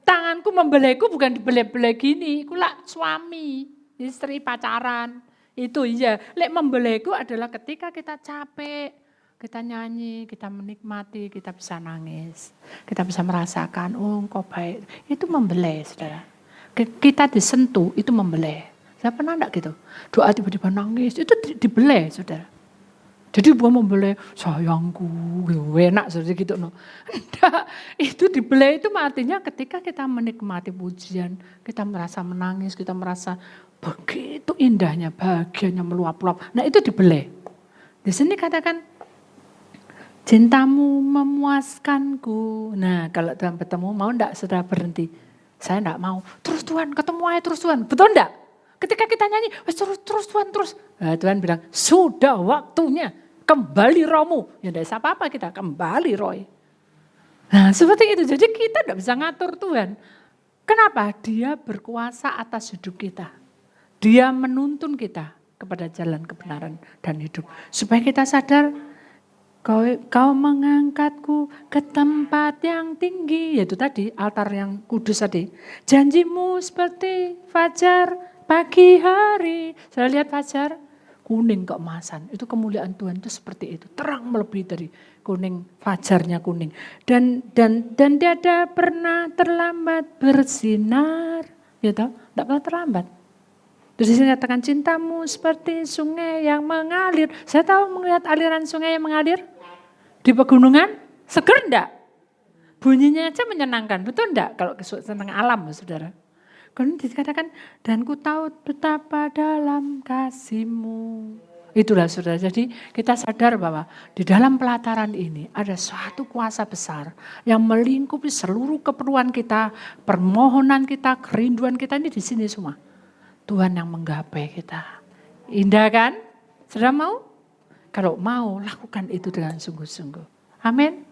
tanganku membelaiku bukan dibelai-belai gini. Ikulah suami, istri, pacaran. Itu iya, lek membelaiku adalah ketika kita capek. Kita nyanyi, kita menikmati, kita bisa nangis. Kita bisa merasakan, oh engkau baik. Itu membelai, saudara. Kita disentuh, itu membelai. Saya pernah enggak gitu? Doa tiba-tiba nangis, itu dibelai, saudara. Jadi bukan membelai, sayangku, enak saudara gitu. No. Enggak, itu dibelai itu artinya ketika kita menikmati pujian, kita merasa menangis, kita merasa begitu indahnya, bahagianya meluap-luap. Nah itu dibelai. Di sini katakan, cintamu memuaskanku. Nah kalau Tuhan bertemu, mau enggak saudara berhenti? Saya enggak mau. Terus Tuhan, ketemu aja terus Tuhan. Betul enggak? Ketika kita nyanyi, terus Tuhan terus. Nah, Tuhan bilang, sudah waktunya kembali rohmu. Ya enggak bisa apa-apa kita, kembali roh. Nah seperti itu, jadi kita enggak bisa ngatur Tuhan. Kenapa? Dia berkuasa atas hidup kita. Dia menuntun kita kepada jalan kebenaran dan hidup. Supaya kita sadar, Kau mengangkatku ke tempat yang tinggi. Yaitu tadi altar yang kudus tadi. Janjimu seperti fajar pagi hari. Saya lihat fajar kuning keemasan. Itu kemuliaan Tuhan itu seperti itu. Terang melebihi dari kuning, fajarnya kuning. Dan tiada pernah terlambat bersinar. Ya tahu, tidak pernah terlambat. Terus di sini katakan cintamu seperti sungai yang mengalir. Saya tahu melihat aliran sungai yang mengalir. Di pegunungan, seger enggak? Bunyinya aja menyenangkan, betul enggak? Kalau tentang alam, saudara. Kemudian dikatakan, dan ku tahu betapa dalam kasih-Mu. Itulah saudara, jadi kita sadar bahwa di dalam pelataran ini ada suatu kuasa besar yang melingkupi seluruh keperluan kita, permohonan kita, kerinduan kita ini di sini semua. Tuhan yang menggapai kita. Indah kan? Saudara mau? Kalau mau, lakukan itu dengan sungguh-sungguh. Amin.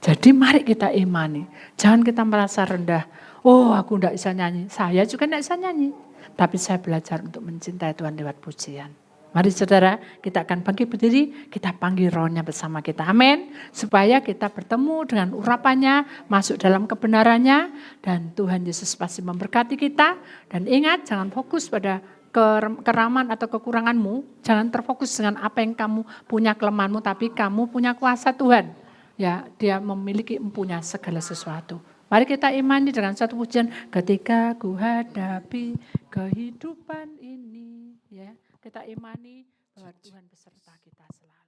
Jadi mari kita imani. Jangan kita merasa rendah. Oh aku tidak bisa nyanyi. Saya juga tidak bisa nyanyi. Tapi saya belajar untuk mencintai Tuhan lewat pujian. Mari saudara, kita akan bangkit berdiri. Kita panggil rohnya bersama kita. Amin. Supaya kita bertemu dengan urapannya. Masuk dalam kebenarannya. Dan Tuhan Yesus pasti memberkati kita. Dan ingat, jangan fokus pada keraman atau kekuranganmu, jangan terfokus dengan apa yang kamu punya kelemahanmu, tapi kamu punya kuasa Tuhan. Ya, Dia memiliki empunya segala sesuatu. Mari kita imani dengan satu pujian, ketika ku hadapi kehidupan ini, ya, kita imani bahwa Tuhan beserta kita selalu.